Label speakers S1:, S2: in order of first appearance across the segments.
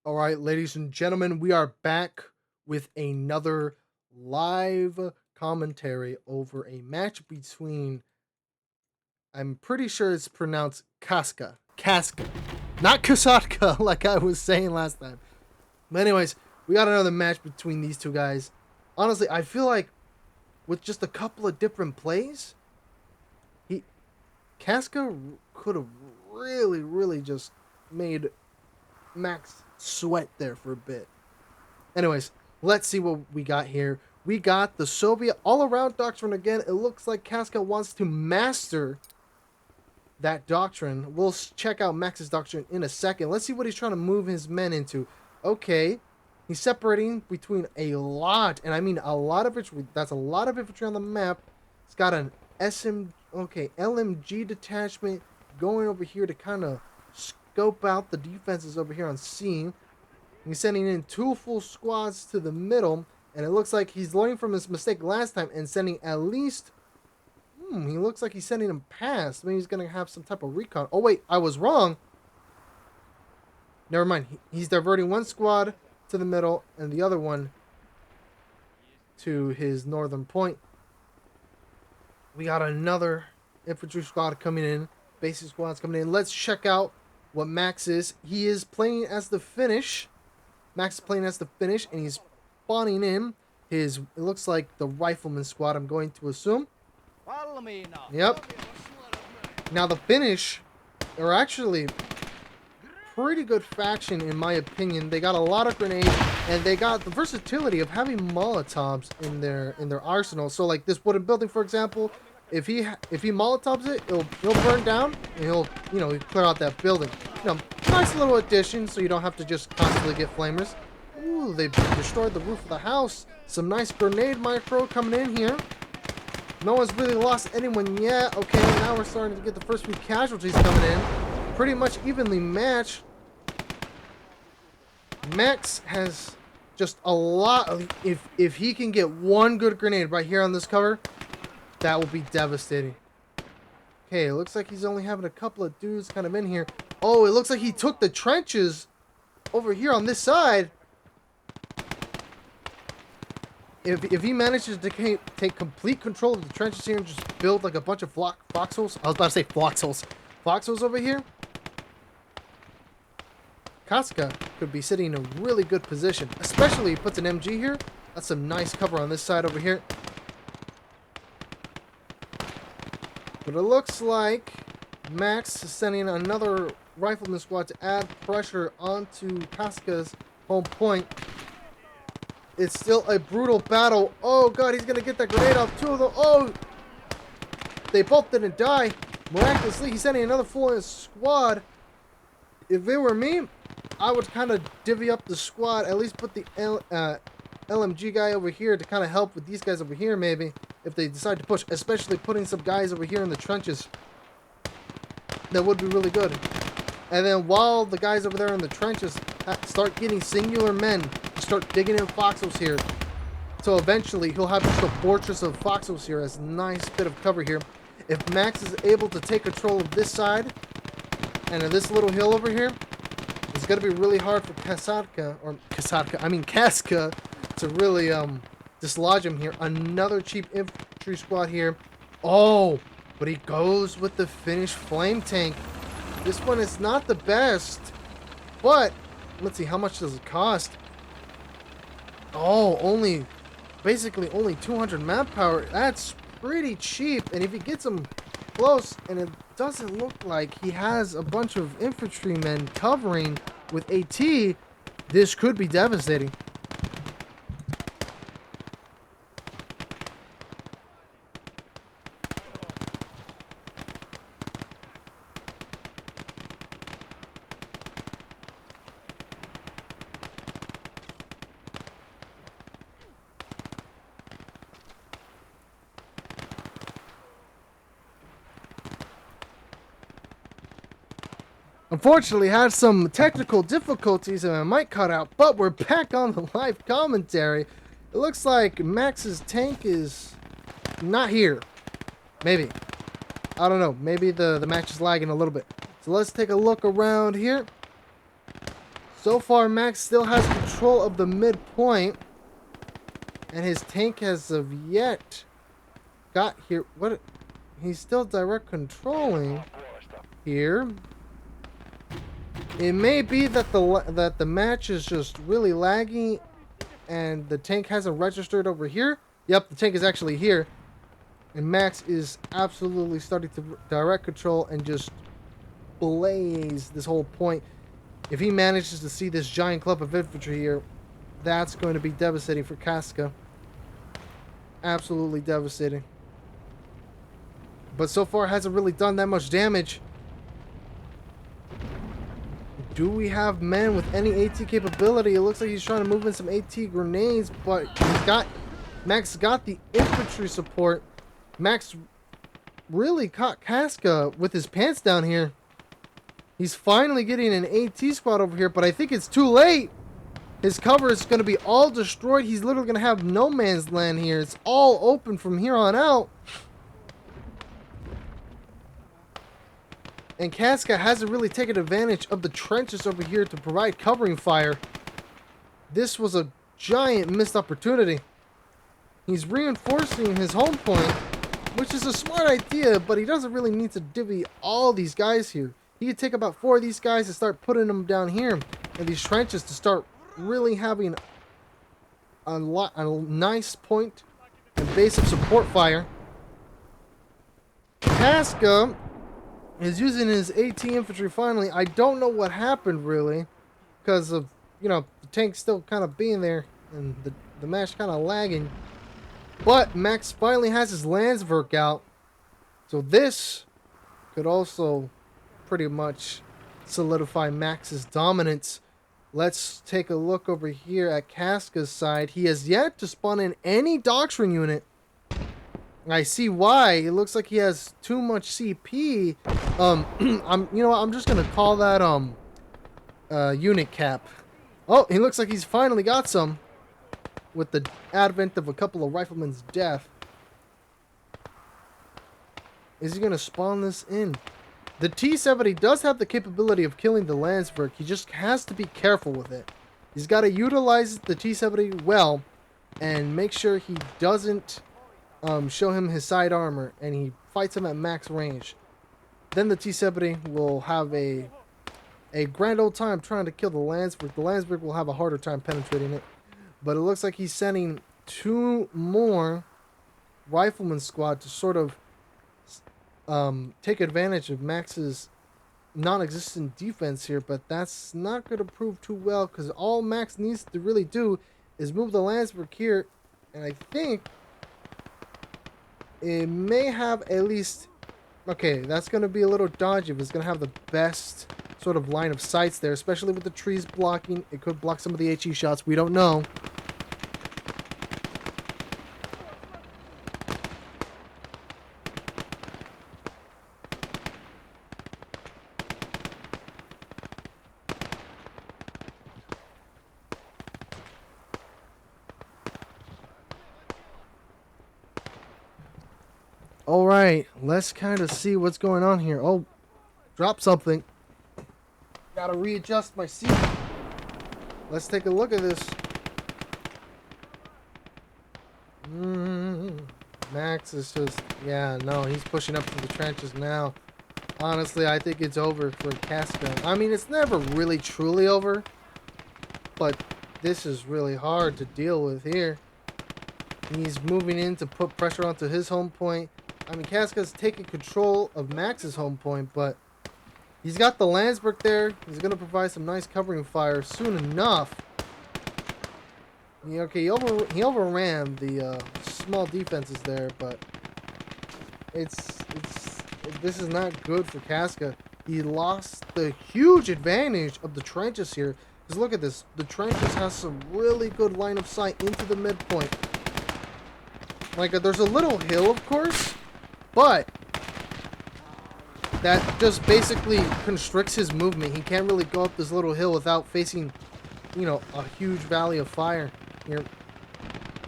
S1: All right, ladies and gentlemen, we are back with another live commentary over a match between, I'm pretty sure it's pronounced Kaska, not Kasatka, like I was saying last time. But anyways, we got another match between these two guys. Honestly, I feel like with just a couple of different plays, he Kaska could have really just made Max sweat there for a bit. Anyways, let's see what we got here. We got the Soviet all-around doctrine again. It looks like Kaska wants to master that doctrine. We'll check out Max's doctrine in a second. Let's see what he's trying to move his men into. Okay, he's separating between a lot, and I mean a lot of infantry. That's a lot of infantry on the map. It's got an LMG detachment going over here to kind of scope out the defenses over here on C. He's sending in two full squads to the middle, and it looks like he's learning from his mistake last time and sending at least... he looks like he's sending them past. Maybe he's going to have some type of recon. Oh, wait, I was wrong. Never mind. He's diverting one squad to the middle and the other one to his northern point. We got another infantry squad coming in. Basic squads coming in. Let's check out what Max is. He is playing as the finish. Max is playing as the finish, and he's spawning in his, it looks like the rifleman squad, I'm going to assume. Yep. Now the Finnish are actually pretty good faction in my opinion. They got a lot of grenades, and they got the versatility of having Molotovs in their arsenal. So like this wooden building, for example, if he Molotovs it, it'll burn down, and he'll clear out that building. Nice little addition, so you don't have to just constantly get flamers. Ooh, they destroyed the roof of the house. Some nice grenade micro coming in here. No one's really lost anyone yet. Okay, now we're starting to get the first few casualties coming in. Pretty much evenly matched. Max has just a lot of... If he can get one good grenade right here on this cover, that will be devastating. Okay, it looks like he's only having a couple of dudes kind of in here. Oh, it looks like he took the trenches over here on this side. If he manages to take complete control of the trenches here and just build like a bunch of foxholes. I was about to say foxholes. Foxholes over here. Kaska could be sitting in a really good position. Especially if he puts an MG here. That's some nice cover on this side over here. But it looks like Max is sending another rifleman squad to add pressure onto Kaska's home point. It's still a brutal battle. Oh god, he's gonna get that grenade off. Two of them. Oh, they both didn't die. Miraculously, he's sending another full squad. If it were me, I would kind of divvy up the squad. At least put the LMG guy over here to kind of help with these guys over here, maybe, if they decide to push. Especially putting some guys over here in the trenches. That would be really good. And then while the guys over there in the trenches start getting singular men, start digging in foxholes here. So eventually he'll have just a fortress of foxholes here as a nice bit of cover here. If Max is able to take control of this side and this little hill over here, it's going to be really hard for Kaska to really dislodge him here. Another cheap infantry squad here. Oh, but he goes with the Finnish flame tank. This one is not the best, but let's see, how much does it cost? Oh, basically only 200 map power. That's pretty cheap. And if he gets him close, and it doesn't look like he has a bunch of infantrymen covering with AT, this could be devastating. Unfortunately, had some technical difficulties and my mic cut out, but we're back on the live commentary. It looks like Max's tank is not here. Maybe. I don't know. Maybe the match is lagging a little bit. So let's take a look around here. So far, Max still has control of the midpoint. And his tank has of yet got here. What? He's still direct controlling here. It may be that the match is just really laggy and the tank hasn't registered over here. Yep, the tank is actually here. And Max is absolutely starting to direct control and just blaze this whole point. If he manages to see this giant clump of infantry here, that's going to be devastating for Kaska. Absolutely devastating. But so far hasn't really done that much damage. Do we have men with any AT capability? It looks like he's trying to move in some AT grenades, but Max got the infantry support. Max really caught Kaska with his pants down here. He's finally getting an AT squad over here, but I think it's too late. His cover is going to be all destroyed. He's literally going to have no man's land here. It's all open from here on out. And Kaska hasn't really taken advantage of the trenches over here to provide covering fire. This was a giant missed opportunity. He's reinforcing his home point, which is a smart idea, but he doesn't really need to divvy all these guys here. He could take about 4 of these guys and start putting them down here in these trenches to start really having a nice point and base of support fire. Kaska is using his AT infantry finally. I don't know what happened really, because of, you know, the tank still kind of being there and the match kind of lagging. But Max finally has his Landsverk out, so this could also pretty much solidify Max's dominance. Let's take a look over here at Kaska's side. He has yet to spawn in any doctrine unit. I see why. It looks like he has too much CP. I'm just gonna call that unit cap. Oh, he looks like he's finally got some with the advent of a couple of riflemen's death. Is he gonna spawn this in? The T-70 does have the capability of killing the Landsverk. He just has to be careful with it. He's got to utilize the T-70 well and make sure he doesn't show him his side armor and he fights him at max range. Then the T-70 will have a grand old time trying to kill the Landsverk. The Landsverk will have a harder time penetrating it. But it looks like he's sending 2 more rifleman squad to sort of take advantage of Max's non-existent defense here, but that's not going to prove too well because all Max needs to really do is move the Landsverk here, and I think it may have at least... Okay, that's going to be a little dodgy if it's going to have the best sort of line of sights there, especially with the trees blocking. It could block some of the HE shots. We don't know. Alright, let's kind of see what's going on here. Oh, drop something. Gotta readjust my seat. Let's take a look at this. Max is just... Yeah, no, he's pushing up to the trenches now. Honestly, I think it's over for Kaska. I mean, it's never really truly over. But this is really hard to deal with here. He's moving in to put pressure onto his home point. I mean, Kaska's taking control of Max's home point, but he's got the Landsverk there. He's going to provide some nice covering fire soon enough. Yeah, okay, he overran the small defenses there, but this is not good for Kaska. He lost the huge advantage of the trenches here. Because look at this. The trenches has some really good line of sight into the midpoint. Like, there's a little hill, of course, but that just basically constricts his movement. He can't really go up this little hill without facing, you know, a huge valley of fire here.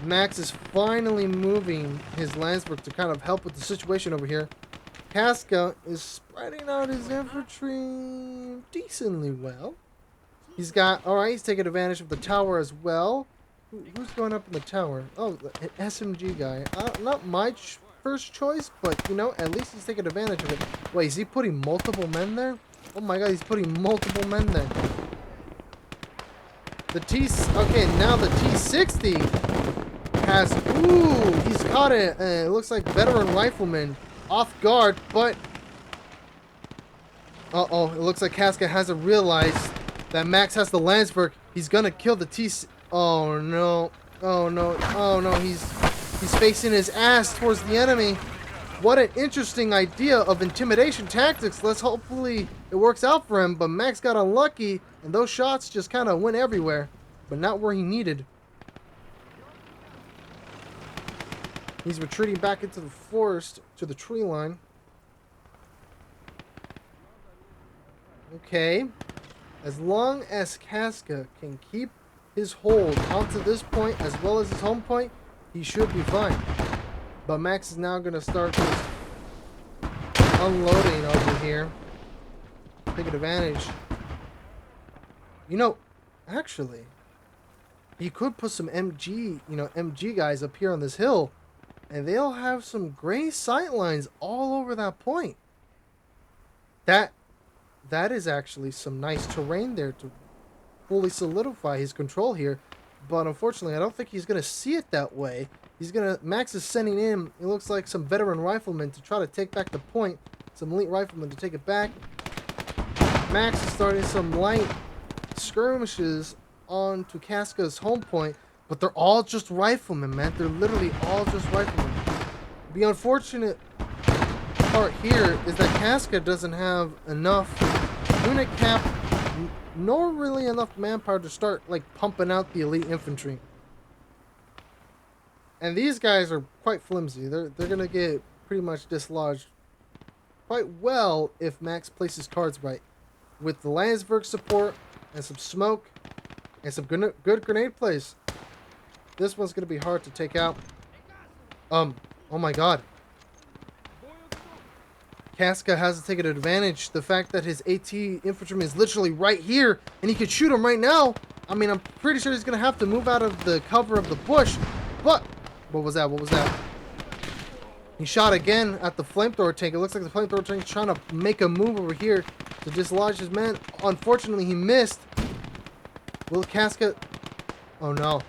S1: Max is finally moving his Landsverk to kind of help with the situation over here. Kaska is spreading out his infantry decently well. He's got... Alright, he's taking advantage of the tower as well. Who's going up in the tower? Oh, an SMG guy. Not my first choice, but, you know, at least he's taking advantage of it. Wait, is he putting multiple men there? Oh my god, he's putting multiple men there. Okay, now the T-60 has... Ooh, he's caught it. It looks like veteran rifleman off guard, but... Uh-oh, it looks like Kaska hasn't realized that Max has the Landsverk. He's gonna kill the T... Oh no. Oh no. Oh no, he's facing his ass towards the enemy. What an interesting idea of intimidation tactics. Let's hopefully it works out for him, but Max got unlucky and those shots just kind of went everywhere, but not where he needed. He's retreating back into the forest to the tree line. Okay. As long as Kaska can keep his hold onto this point as well as his home point, he should be fine. But Max is now going to start just unloading over here. Taking advantage. You know, actually, he could put some MG guys up here on this hill, and they'll have some gray sight lines all over that point. That is actually some nice terrain there to fully solidify his control here, but unfortunately I don't think he's going to see it that way. Max is sending in, it looks like, some veteran riflemen to try to take back the point, some elite riflemen to take it back. Max is starting some light skirmishes onto Kaska's home point, but they're all just riflemen, man. They're literally all just riflemen. The unfortunate part here is that Kaska doesn't have enough unit cap nor really enough manpower to start like pumping out the elite infantry. And these guys are quite flimsy. They're gonna get pretty much dislodged quite well if Max places cards right. With the Landsverk support and some smoke and some good grenade plays, this one's gonna be hard to take out. Oh my god. Kaska hasn't taken advantage. The fact that his AT infantryman is literally right here and he could shoot him right now. I mean, I'm pretty sure he's going to have to move out of the cover of the bush. But, what was that? What was that? He shot again at the flamethrower tank. It looks like the flamethrower tank is trying to make a move over here to dislodge his man. Unfortunately, he missed. Will Kaska... Oh no.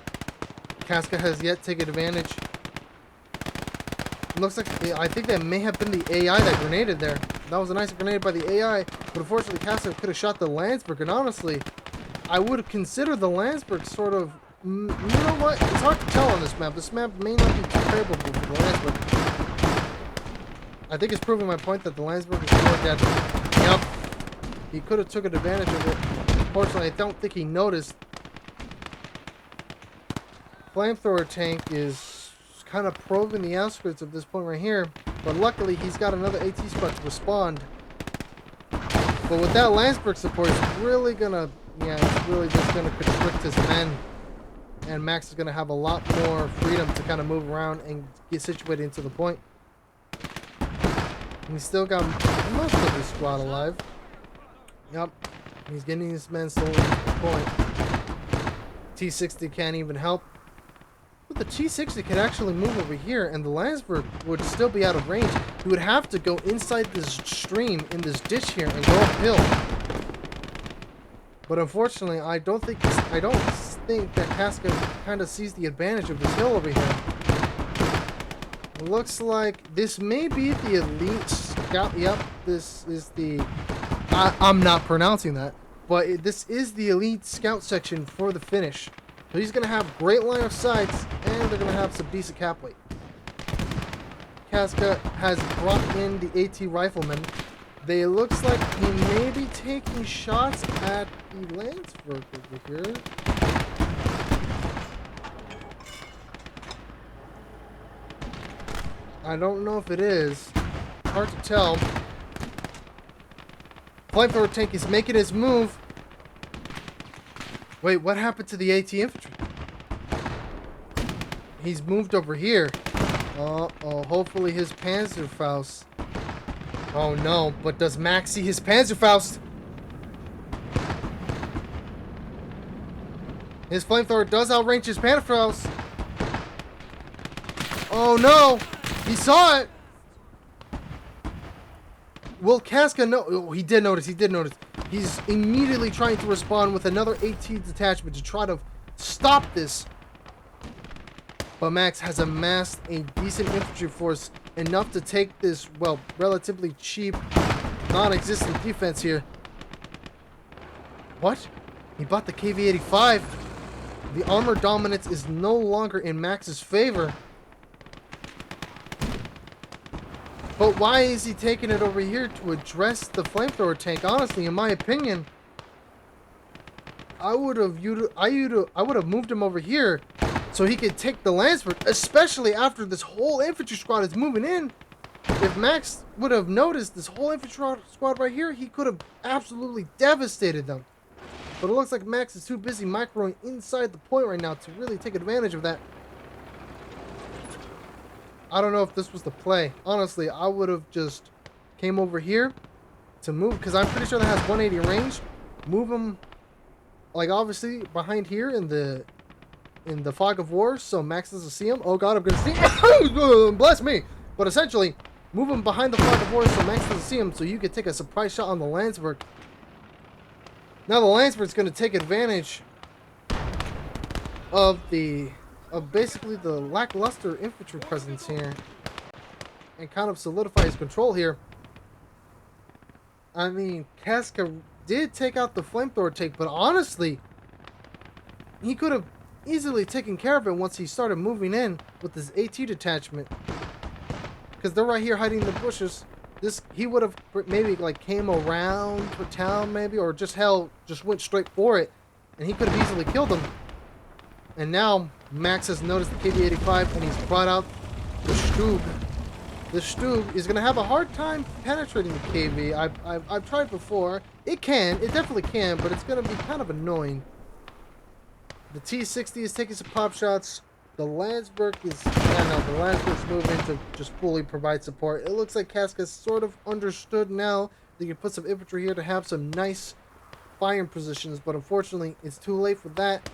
S1: Kaska has yet taken advantage. Looks like, I think that may have been the AI that grenaded there. That was a nice grenade by the AI, but unfortunately Kaska could have shot the Landsverk, and honestly, I would consider the Landsverk sort of, you know what, it's hard to tell on this map. This map may not be too favorable for the Landsverk. I think it's proving my point that the Landsverk is more deadly. Yep, he could have taken advantage of it. Unfortunately, I don't think he noticed. Flamethrower tank is kind of probing the outskirts of this point right here, but luckily he's got another AT spot to respond. But with that Landsverk support, it's really gonna, it's really just gonna constrict his men, and Max is gonna have a lot more freedom to kind of move around and get situated into the point. And he's still got most of his squad alive. Yep, he's getting his men slowly to the point. T-60 can't even help. But the T-60 can actually move over here, and the Landsverk would still be out of range. He would have to go inside this stream in this ditch here and go uphill. But unfortunately, I don't think that Kaska kind of sees the advantage of this hill over here. It looks like this may be the elite scout. Yep, this is the... I'm not pronouncing that, but this is the elite scout section for the finish. So he's going to have great line of sights, and they're going to have some decent cap weight. Kaska has brought in the AT riflemen. They looks like he may be taking shots at the Landsverk over here. I don't know if it is. Hard to tell. Flamethrower tank is making his move. Wait, what happened to the AT infantry? He's moved over here. Oh, hopefully his Panzerfaust. Oh no, but does Max see his Panzerfaust? His flamethrower does outrange his Panthers. Oh no! He saw it! Will Kaska know? Oh, he did notice. He did notice. He's immediately trying to respond with another AT detachment to try to stop this. But Max has amassed a decent infantry force, enough to take this, well, relatively cheap, non-existent defense here. What? He bought the KV-85. The armor dominance is no longer in Max's favor. But why is he taking it over here to address the flamethrower tank? Honestly, in my opinion, I would have moved him over here so he could take the Landsverk, especially after this whole infantry squad is moving in. If Max would have noticed this whole infantry squad right here, he could have absolutely devastated them. But it looks like Max is too busy microing inside the point right now to really take advantage of that. I don't know if this was the play. Honestly, I would have just came over here to move, because I'm pretty sure that has 180 range. Move him, like, obviously behind here in the fog of war, so Max doesn't see him. Oh god, I'm gonna see him. Bless me. But essentially, move him behind the fog of war so Max doesn't see him, so you could take a surprise shot on the Landsverk. Now the Landsverk's gonna take advantage of basically the lackluster infantry presence here and kind of solidify his control here. I mean, Kaska did take out the flamethrower tank, but honestly, he could have easily taken care of it once he started moving in with his AT detachment, because they're right here hiding in the bushes. He would have maybe like came around to town maybe, or just went straight for it, and he could have easily killed them. And now Max has noticed the KV-85 and he's brought out the Stug. The Stug is going to have a hard time penetrating the KV. I've tried before. It definitely can, but it's going to be kind of annoying. The T-60 is taking some pop shots. The Landsverk the Landsverk's moving to just fully provide support. It looks like Kaska's sort of understood now that you can put some infantry here to have some nice firing positions, but unfortunately, it's too late for that.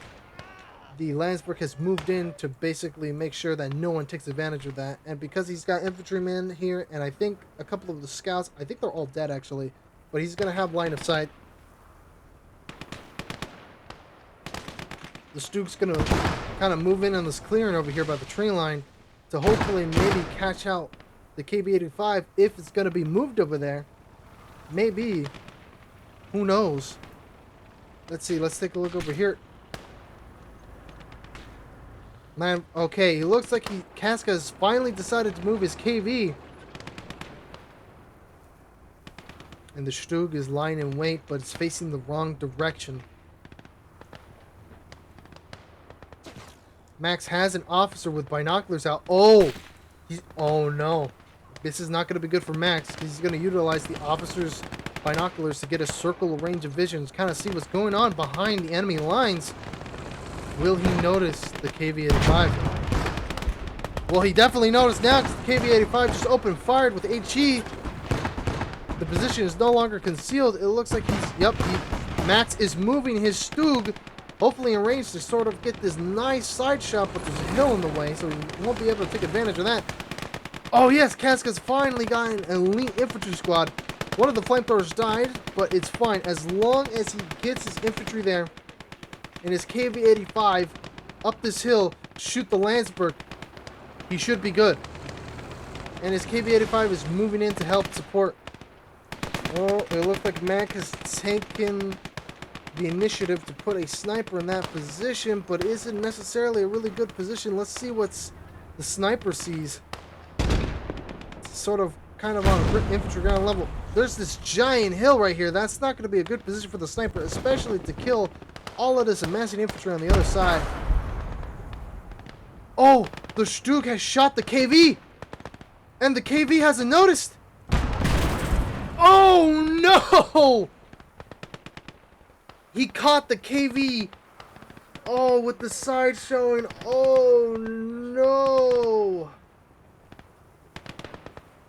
S1: The Landsverk has moved in to basically make sure that no one takes advantage of that. And because he's got infantrymen here, and I think a couple of the scouts, I think they're all dead actually, but he's going to have line of sight. The Stug's going to kind of move in on this clearing over here by the tree line to hopefully maybe catch out the KV-85 if it's going to be moved over there. Maybe. Who knows? Let's see. Let's take a look over here. Man, okay, it looks like Kaska has finally decided to move his KV. And the Stug is lying in wait, but it's facing the wrong direction. Max has an officer with binoculars out. Oh no. This is not going to be good for Max. He's going to utilize the officer's binoculars to get a circle range of vision, kind of see what's going on behind the enemy lines. Will he notice the KV-85? Well, he definitely noticed now because the KV-85 just opened fired with HE. The position is no longer concealed. It looks like Max is moving his Stug, hopefully in range to sort of get this nice side shot, but there's a hill in the way, so he won't be able to take advantage of that. Oh yes, Kaska's finally got an elite infantry squad. One of the flamethrowers died, but it's fine. As long as he gets his infantry there, and his KV-85 up this hill, shoot the Landsverk, he should be good. And his KV-85 is moving in to help support. Oh, it looks like Mac has taken the initiative to put a sniper in that position, but isn't necessarily a really good position. Let's see what the sniper sees. It's sort of kind of on infantry ground level. There's this giant hill right here. That's not going to be a good position for the sniper, especially to kill all of this amassing infantry on the other side. Oh, the Stug has shot the KV, and the KV hasn't noticed. Oh no! He caught the KV. Oh, with the side showing. Oh no!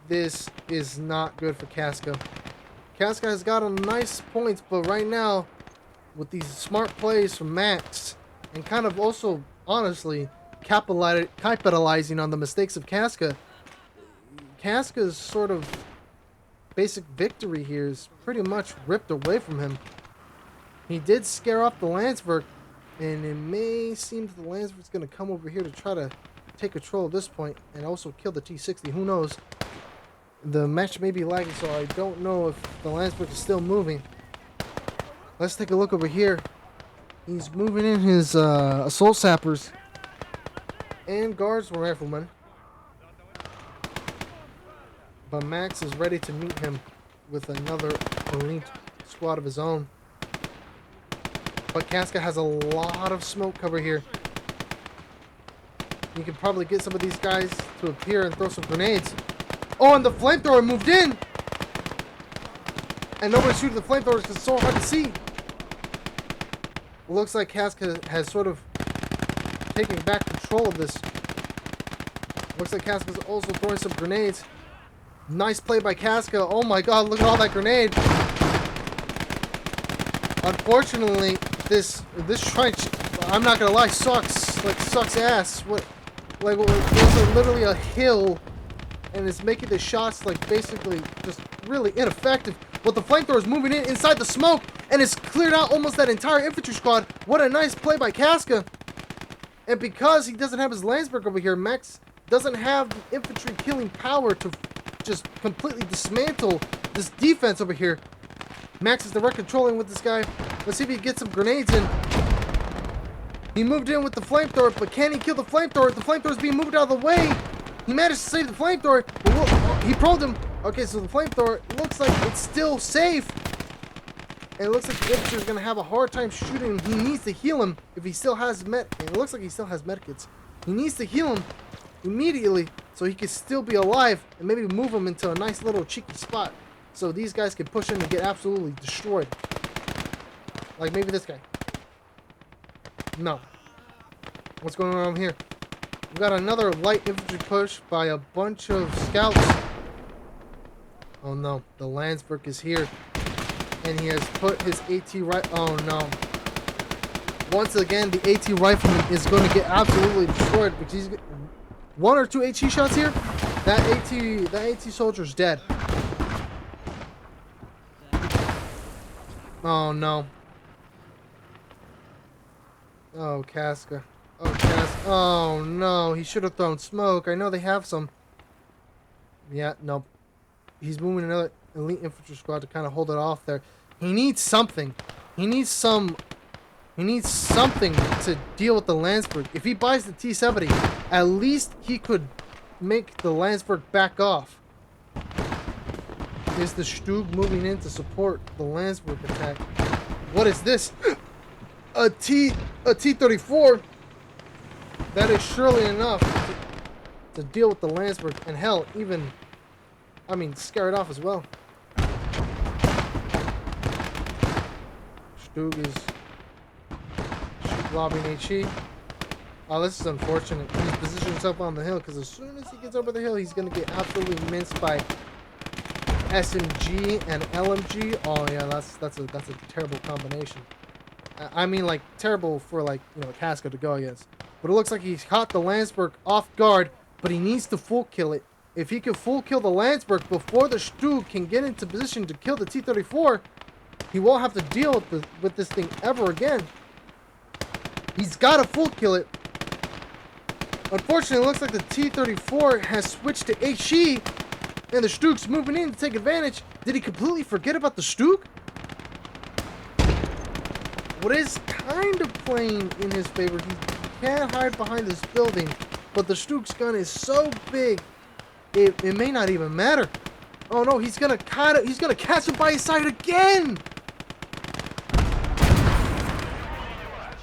S1: This is not good for Kaska. Kaska has got a nice points, but right now, with these smart plays from Max, and kind of also, honestly, capitalizing on the mistakes of Kaska. Kaska's sort of basic victory here is pretty much ripped away from him. He did scare off the Landsverk, and it may seem that the Landsverk's going to come over here to try to take control at this point and also kill the T-60. Who knows? The match may be lagging, so I don't know if the Landsverk is still moving. Let's take a look over here. He's moving in his assault sappers and guards riflemen. But Max is ready to meet him with another elite squad of his own. But Kaska has a lot of smoke cover here. You can probably get some of these guys to appear and throw some grenades. Oh, and the flamethrower moved in! And nobody's shooting the flamethrowers because it's so hard to see. It looks like Kaska has sort of taken back control of this. Looks like Kaska's also throwing some grenades. Nice play by Kaska. Oh my god, look at all that grenade. Unfortunately, this trench, I'm not gonna lie, sucks. Like, sucks ass. What? Like, there's literally a hill, and it's making the shots, like, basically just really ineffective. But the flamethrower is moving in inside the smoke, and it's cleared out almost that entire infantry squad. What a nice play by Kaska. And because he doesn't have his Landsverk over here, Max doesn't have the infantry killing power to just completely dismantle this defense over here. Max is direct controlling with this guy. Let's see if he can get some grenades in. He moved in with the flamethrower, but can he kill the flamethrower? The flamethrower is being moved out of the way. He managed to save the flamethrower. He probed him. Okay, so the flamethrower looks like it's still safe. And it looks like the infantry is going to have a hard time shooting him. He needs to heal him if he still has it looks like he still has medkits. He needs to heal him immediately so he can still be alive and maybe move him into a nice little cheeky spot so these guys can push in and get absolutely destroyed. Like maybe this guy. No. What's going on here? We got another light infantry push by a bunch of scouts. Oh no, the Landsverk is here. And he has put his AT right. Oh no. Once again, the AT rifleman is going to get absolutely destroyed because he's one or two AT shots here. That AT soldier's dead. Oh no. Oh, Kaska. Oh, Kaska. Oh no, he should have thrown smoke. I know they have some. Yeah, nope. He's moving another elite infantry squad to kind of hold it off there. He needs something. He needs something to deal with the Landsverk. If he buys the T-70, at least he could make the Landsverk back off. Is the Stug moving in to support the Landsverk attack? What is this? A T-34? That is surely enough to deal with the Landsverk, and hell, even, I mean, scare it off as well. Stug is lobbing HE. Oh, this is unfortunate. He's positioned himself on the hill because as soon as he gets over the hill, he's going to get absolutely minced by SMG and LMG. Oh yeah, that's a terrible combination. I mean, like, terrible for, like, you know, Kaska to go against. But it looks like he's caught the Landsverk off guard, but he needs to full kill it. If he can full kill the Landsverk before the Stug can get into position to kill the T-34, he won't have to deal with this thing ever again. He's got to full kill it. Unfortunately, it looks like the T-34 has switched to HE, and the Stug's moving in to take advantage. Did he completely forget about the Stug? What is kind of playing in his favor, he can't hide behind this building, but the Stug's gun is so big, it may not even matter. Oh no, he's gonna catch him by his side again!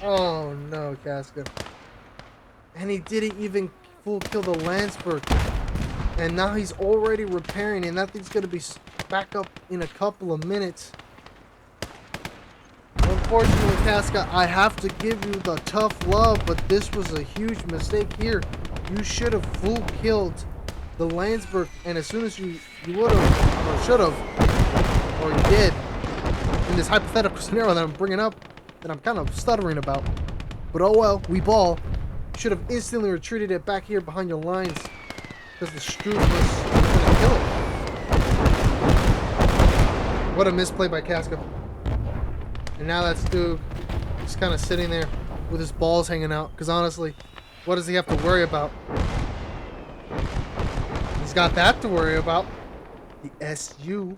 S1: Oh no, Kaska. And he didn't even full kill the Landsverk. And now he's already repairing, and that thing's gonna be back up in a couple of minutes. Unfortunately, Kaska, I have to give you the tough love, but this was a huge mistake here. You should have full killed the Landsverk, and as soon as you would have, or should have, or you did, in this hypothetical scenario that I'm bringing up, that I'm kind of stuttering about, But oh well, we ball. Should have instantly retreated it back here behind your lines. Because the Stroop was gonna kill it. What a misplay by Kaska. And now that Stug is kind of sitting there with his balls hanging out. Because honestly, what does he have to worry about? He's got that to worry about. The SU.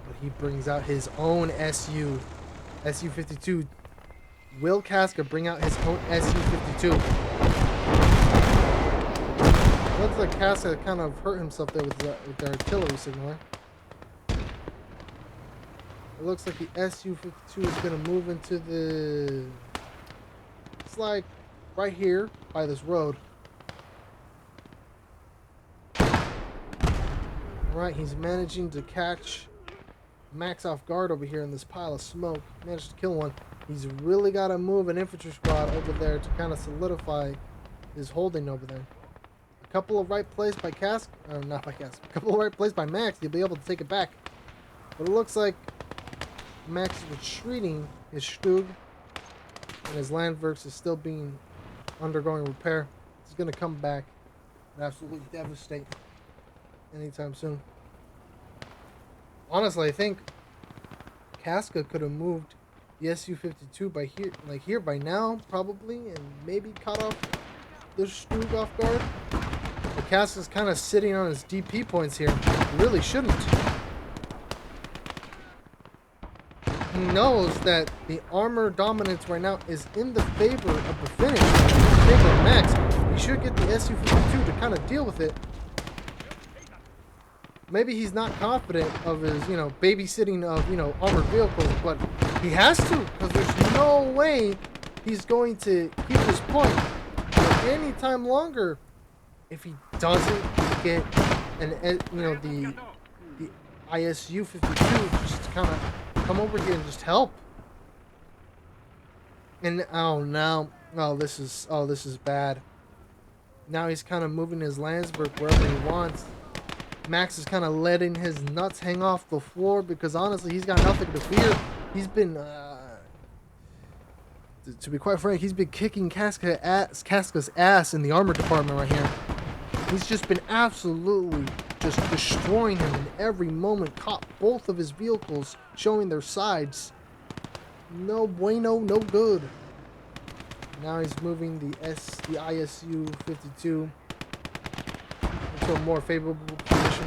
S1: But he brings out his own SU. SU-52. Will Kaska bring out his own SU-52? Looks like Kaska kind of hurt himself there with the artillery signaler. It looks like the SU-52 is going to move into the... It's like right here by this road. Right, he's managing to catch Max off guard over here in this pile of smoke. Managed to kill one. He's really got to move an infantry squad over there to kind of solidify his holding over there. A couple of right plays by Kaska, or not by Kaska, a couple of right plays by Max, he'll be able to take it back. But it looks like Max is retreating his Stug, and his Landsverks is still undergoing repair. He's going to come back and absolutely devastate anytime soon. Honestly, I think Kaska could have moved the SU-52 by here by now, probably, and maybe caught off the Stug off guard. But Kaska's kind of sitting on his DP points here. He really shouldn't. He knows that the armor dominance right now is in the favor of the finish, in favor of Max. He should get the SU-52 to kind of deal with it. Maybe he's not confident of his, babysitting of, armored vehicles, but he has to, because there's no way he's going to keep his point for any time longer if he doesn't get the ISU 52 just to kind of come over here and just help. And this is bad. Now he's kind of moving his Landsverk wherever he wants. Max is kind of letting his nuts hang off the floor because honestly he's got nothing to fear. He's been to be quite frank, he's been kicking Kaska's ass in the armor department right here. He's just been absolutely just destroying him in every moment. Caught both of his vehicles showing their sides. No bueno, no good. Now he's moving the ISU 52 into a more favorable position.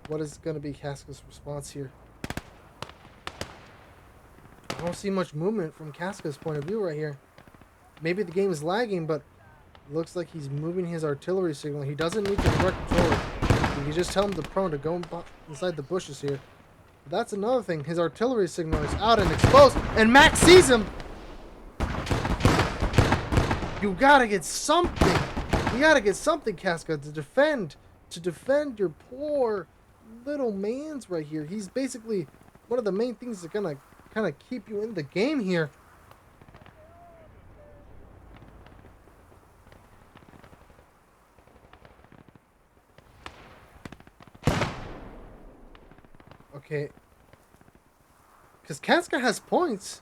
S1: What is going to be Kaska's response here? I don't see much movement from Kaska's point of view right here. Maybe the game is lagging, but it looks like he's moving his artillery signal. He doesn't need to direct control it. You can just tell him the prone to go inside the bushes here. But that's another thing. His artillery signal is out and exposed, and Max sees him. You gotta get something. You gotta get something, Kaska, to defend your poor little mans right here. He's basically one of the main things that's gonna kind of keep you in the game here. Okay. Because Kaska has points.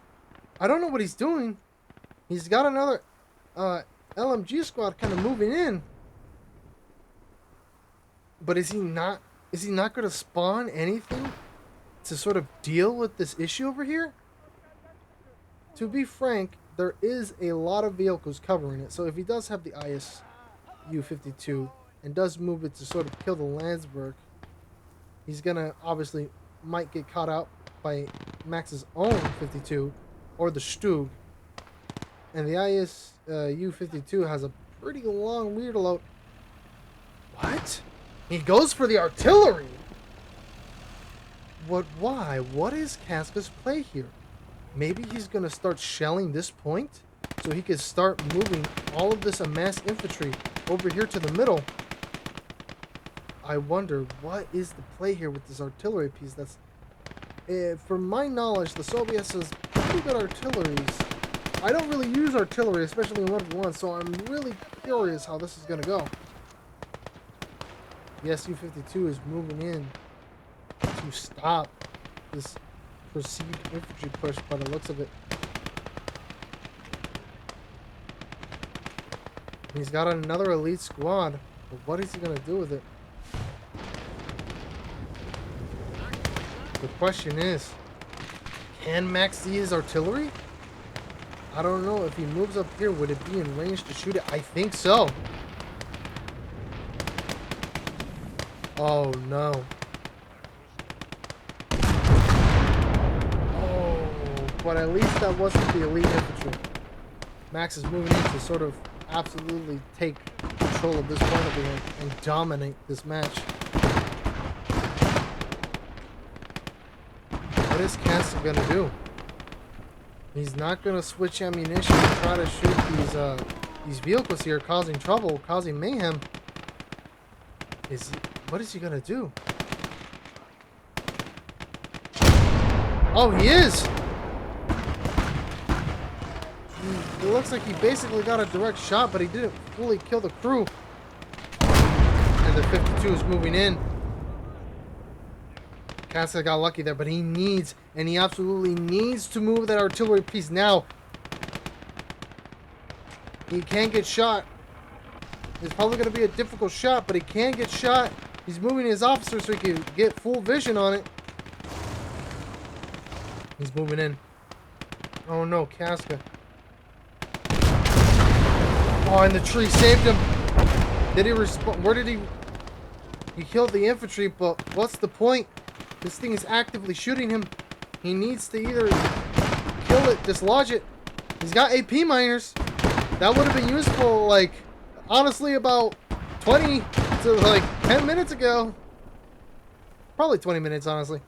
S1: I don't know what he's doing. He's got another LMG squad kind of moving in. But is he not going to spawn anything to sort of deal with this issue over here? To be frank, there is a lot of vehicles covering it. So if he does have the ISU 52 and does move it to sort of kill the Landsverk, he's going to obviously might get caught out by Max's own 52 or the Stug. And the ISU 52 has a pretty long reload. What? He goes for the artillery. Why? What is Kaska's play here? Maybe he's going to start shelling this point so he can start moving all of this amassed infantry over here to the middle. I wonder, what is the play here with this artillery piece? That's, from my knowledge, the Soviets has pretty good artilleries. I don't really use artillery, especially in 1v1, so I'm really curious how this is going to go. The SU-52 is moving in to stop this perceived infantry push by the looks of it. He's got another elite squad. But what is he gonna do with it? The question is, can Max see his artillery? I don't know. If he moves up here, would it be in range to shoot it? I think so. Oh, no. Oh, but at least that wasn't the elite infantry. Max is moving in to sort of absolutely take control of this point of the game and dominate this match. What is Kaska gonna do? He's not gonna switch ammunition and try to shoot these vehicles here, causing trouble, causing mayhem. What is he gonna do? Oh, he is! It looks like he basically got a direct shot, but he didn't fully kill the crew. And the 52 is moving in. Kaska got lucky there, but he needs, and he absolutely needs to move that artillery piece now. He can get shot. It's probably going to be a difficult shot, but he can get shot. He's moving his officer so he can get full vision on it. He's moving in. Oh no, Kaska. Oh, and the tree saved him. Did he respond? Where did he? He killed the infantry, but what's the point? This thing is actively shooting him. He needs to either kill it, dislodge it. He's got AP miners. That would have been useful, like, honestly, about 20 to, like, 10 minutes ago. Probably 20 minutes, honestly.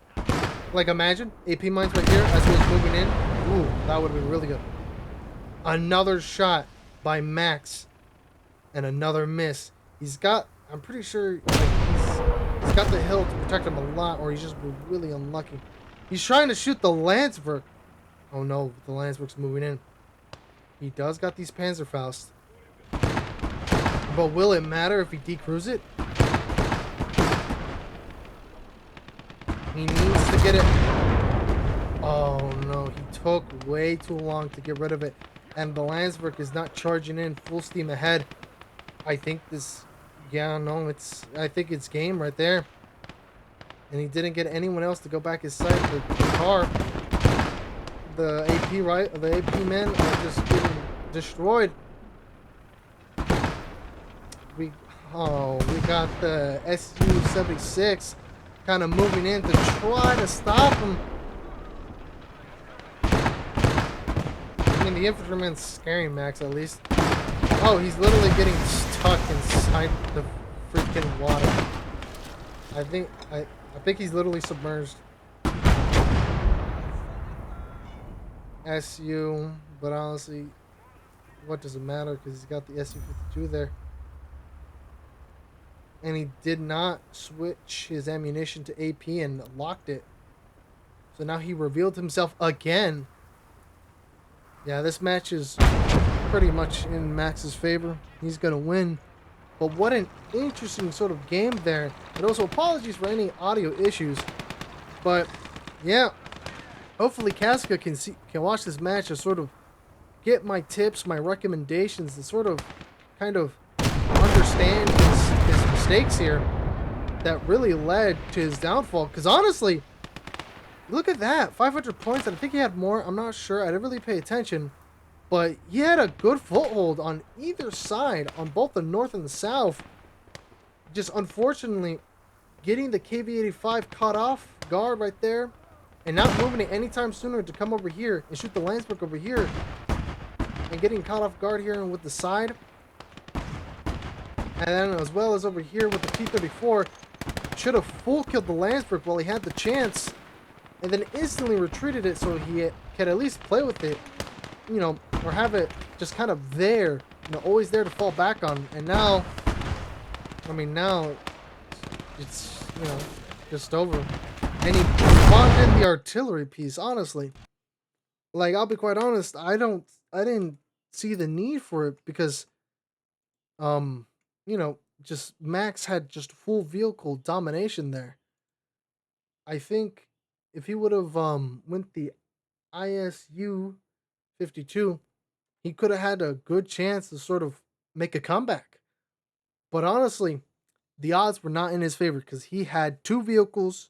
S1: Like, imagine, AP mines right here as he was moving in. Ooh, that would have been really good. Another shot by Max. And another miss. He's got, I'm pretty sure, like, he's got the hill to protect him a lot, or he's just really unlucky. He's trying to shoot the Landsverk. Oh no, the Landsverk's moving in. He does got these Panzerfaust. But will it matter if he decrews it? He needs to get it. Oh no, he took way too long to get rid of it. And the Landsverk is not charging in full steam ahead. I think this, yeah, no, I think it's game right there. And he didn't get anyone else to go back his side. The car, the AP, right? The AP men are just getting destroyed. We got the SU-76 kind of moving in to try to stop him. I mean, the infantryman's scaring Max at least. Oh, he's literally getting stuck inside the freaking water. I think he's literally submerged. SU, but honestly, what does it matter? Because he's got the SU-52 there. And he did not switch his ammunition to AP and locked it. So now he revealed himself again. Yeah, this match is pretty much in Max's favor. He's going to win. But what an interesting sort of game there. And also apologies for any audio issues. But yeah, hopefully Kaska can watch this match and sort of get my tips, my recommendations, and sort of kind of understand his mistakes here that really led to his downfall. Because honestly, look at that, 500 points. I think he had more. I'm not sure. I didn't really pay attention. But he had a good foothold on either side, on both the north and the south. Just unfortunately, getting the KV-85 caught off guard right there, and not moving it anytime sooner to come over here and shoot the Landsverk over here, and getting caught off guard here with the side. And then as well as over here with the T-34, should have full killed the Landsverk while he had the chance, and then instantly retreated it so he could at least play with it, you know, or have it just kind of there, you know, always there to fall back on. And now, I mean, now it's, you know, just over. And he spawned in the artillery piece, honestly. Like, I'll be quite honest, I didn't see the need for it because, you know, just Max had just full vehicle domination there. I think if he would have went the ISU 52, he could have had a good chance to sort of make a comeback. But honestly, the odds were not in his favor because he had two vehicles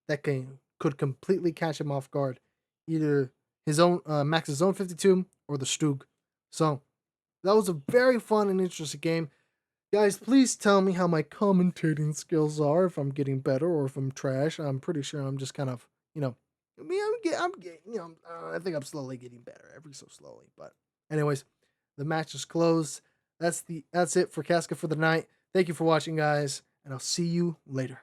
S1: that could completely catch him off guard, either his own Max's own 52 or the Stug. So that was a very fun and interesting game. Guys, please tell me how my commentating skills are, if I'm getting better or if I'm trash. I'm pretty sure I'm just kind of, I mean, I'm getting, I think I'm slowly getting better, every so slowly. But anyways, the match is closed. That's it for Kaska for the night. Thank you for watching, guys, and I'll see you later.